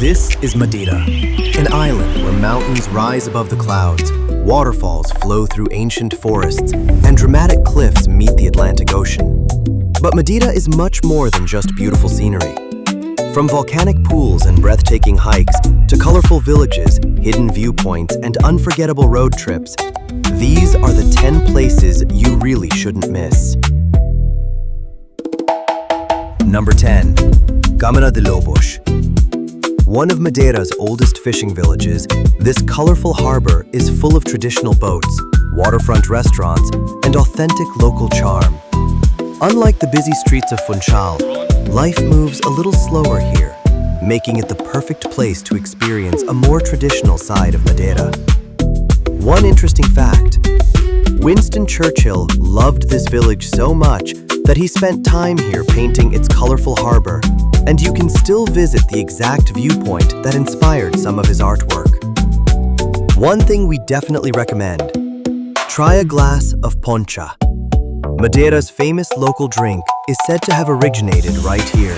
This is Madeira, an island where mountains rise above the clouds, waterfalls flow through ancient forests, and dramatic cliffs meet the Atlantic Ocean. But Madeira is much more than just beautiful scenery. From volcanic pools and breathtaking hikes to colorful villages, hidden viewpoints, and unforgettable road trips, these are the 10 places you really shouldn't miss. Number 10. Câmara de Lobos. One of Madeira's oldest fishing villages, this colorful harbor is full of traditional boats, waterfront restaurants, and authentic local charm. Unlike the busy streets of Funchal, life moves a little slower here, making it the perfect place to experience a more traditional side of Madeira. One interesting fact: Winston Churchill loved this village so much that he spent time here painting its colorful harbor, and you can still visit the exact viewpoint that inspired some of his artwork. One thing we definitely recommend: try a glass of poncha. Madeira's famous local drink is said to have originated right here.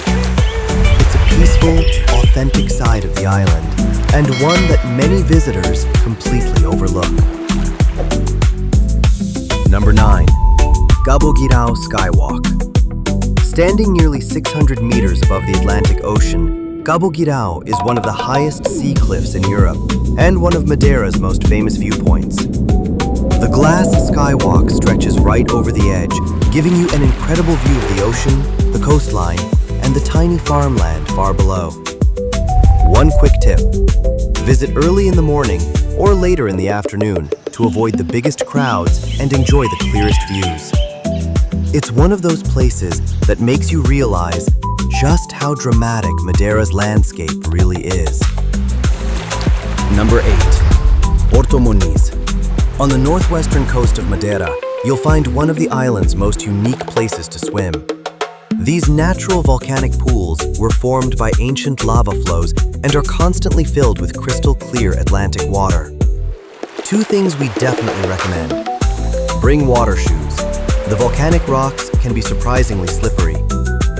It's a peaceful, authentic side of the island, and one that many visitors completely overlook. Number 9. Cabo Girão Skywalk. Standing nearly 600 meters above the Atlantic Ocean, Cabo Girão is one of the highest sea cliffs in Europe and one of Madeira's most famous viewpoints. The glass skywalk stretches right over the edge, giving you an incredible view of the ocean, the coastline, and the tiny farmland far below. One quick tip: visit early in the morning or later in the afternoon to avoid the biggest crowds and enjoy the clearest views. It's one of those places that makes you realize just how dramatic Madeira's landscape really is. Number 8. Porto Moniz. On the northwestern coast of Madeira, you'll find one of the island's most unique places to swim. These natural volcanic pools were formed by ancient lava flows and are constantly filled with crystal clear Atlantic water. Two things we definitely recommend. Bring water shoes. The volcanic rocks can be surprisingly slippery.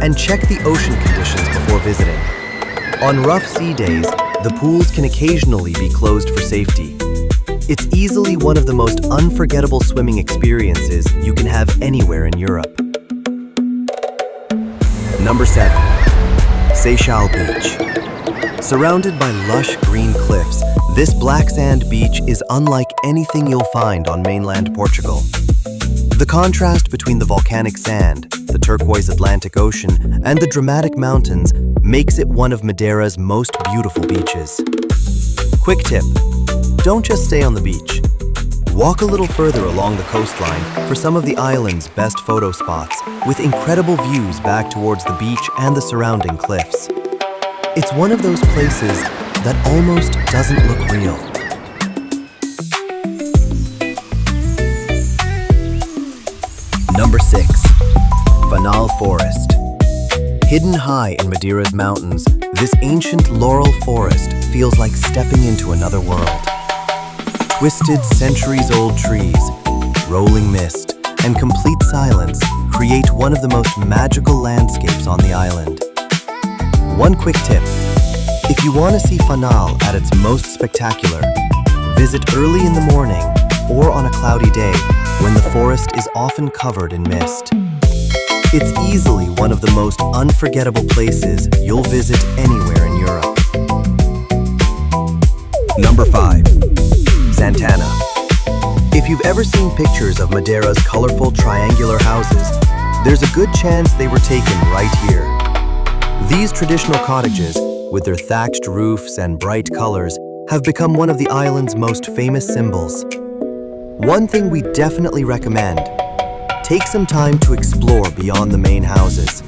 And check the ocean conditions before visiting. On rough sea days, the pools can occasionally be closed for safety. It's easily one of the most unforgettable swimming experiences you can have anywhere in Europe. Number 7. Seixal Beach. Surrounded by lush green cliffs, this black sand beach is unlike anything you'll find on mainland Portugal. The contrast between the volcanic sand, the turquoise Atlantic Ocean, and the dramatic mountains makes it one of Madeira's most beautiful beaches. Quick tip: don't just stay on the beach. Walk a little further along the coastline for some of the island's best photo spots, with incredible views back towards the beach and the surrounding cliffs. It's one of those places that almost doesn't look real. Number 6. Fanal Forest. Hidden high in Madeira's mountains, this ancient laurel forest feels like stepping into another world. Twisted, centuries-old trees, rolling mist, and complete silence create one of the most magical landscapes on the island. One quick tip: if you want to see Fanal at its most spectacular, visit early in the morning or on a cloudy day when the forest is often covered in mist. It's easily one of the most unforgettable places you'll visit anywhere in Europe. Number 5. Santana. If you've ever seen pictures of Madeira's colorful triangular houses, there's a good chance they were taken right here. These traditional cottages, with their thatched roofs and bright colors, have become one of the island's most famous symbols. One thing we definitely recommend: take some time to explore beyond the main houses.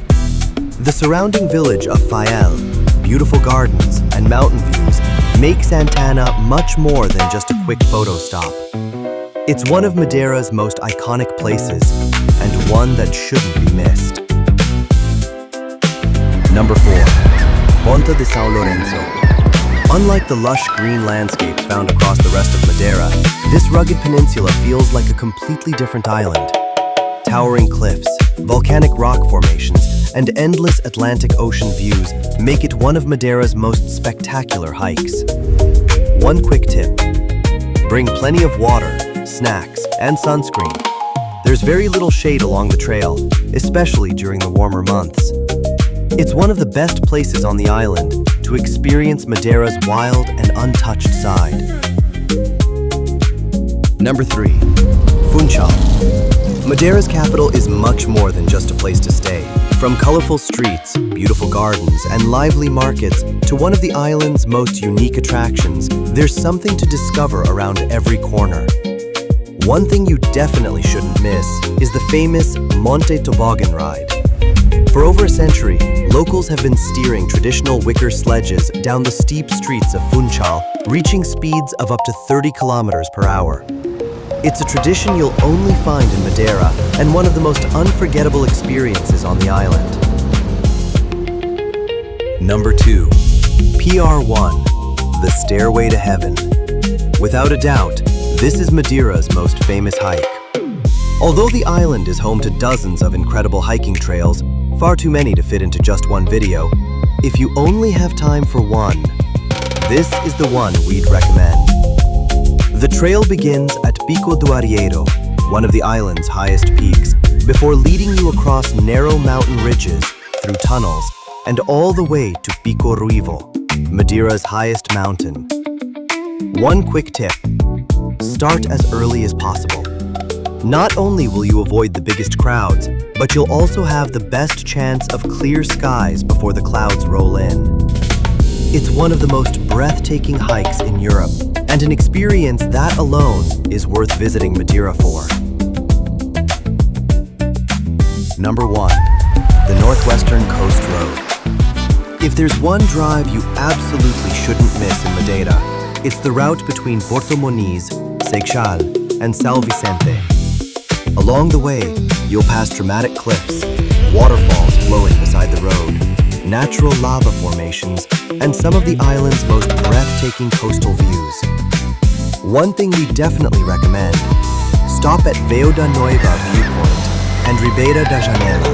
The surrounding village of Funchal, beautiful gardens, and mountain views make Santana much more than just a quick photo stop. It's one of Madeira's most iconic places, and one that shouldn't be missed. Number 4. Ponta de São Lourenço. Unlike the lush green landscapes found across the rest of Madeira, this rugged peninsula feels like a completely different island. Towering cliffs, volcanic rock formations, and endless Atlantic Ocean views make it one of Madeira's most spectacular hikes. One quick tip: bring plenty of water, snacks, and sunscreen. There's very little shade along the trail, especially during the warmer months. It's one of the best places on the island to experience Madeira's wild and untouched side. Number 3. Funchal. Madeira's capital is much more than just a place to stay. From colorful streets, beautiful gardens, and lively markets to one of the island's most unique attractions, there's something to discover around every corner. One thing you definitely shouldn't miss is the famous Monte Toboggan ride. For over a century, locals have been steering traditional wicker sledges down the steep streets of Funchal, reaching speeds of up to 30 kilometers per hour. It's a tradition you'll only find in Madeira and one of the most unforgettable experiences on the island. Number 2. PR1, the Stairway to Heaven. Without a doubt, this is Madeira's most famous hike. Although the island is home to dozens of incredible hiking trails, far too many to fit into just one video, if you only have time for one, this is the one we'd recommend. The trail begins at Pico do Arieiro, one of the island's highest peaks, before leading you across narrow mountain ridges, through tunnels, and all the way to Pico Ruivo, Madeira's highest mountain. One quick tip: start as early as possible. Not only will you avoid the biggest crowds, but you'll also have the best chance of clear skies before the clouds roll in. It's one of the most breathtaking hikes in Europe, and an experience that alone is worth visiting Madeira for. Number 1. The Northwestern Coast Road. If there's one drive you absolutely shouldn't miss in Madeira, it's the route between Porto Moniz, Seixal, and São Vicente. Along the way, you'll pass dramatic cliffs, waterfalls flowing beside the road, natural lava formations, and some of the island's most breathtaking coastal views. One thing we definitely recommend: stop at Veo da Noiva Viewpoint and Ribeira da Janela.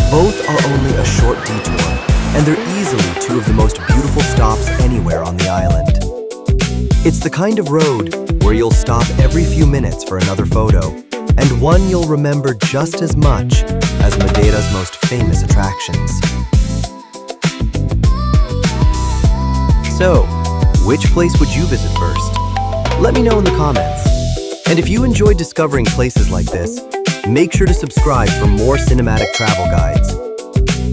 Both are only a short detour, and they're easily two of the most beautiful stops anywhere on the island. It's the kind of road where you'll stop every few minutes for another photo, and one you'll remember just as much as Madeira's most famous attractions. So, which place would you visit first? Let me know in the comments. And if you enjoyed discovering places like this, make sure to subscribe for more cinematic travel guides.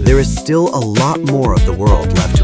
There is still a lot more of the world left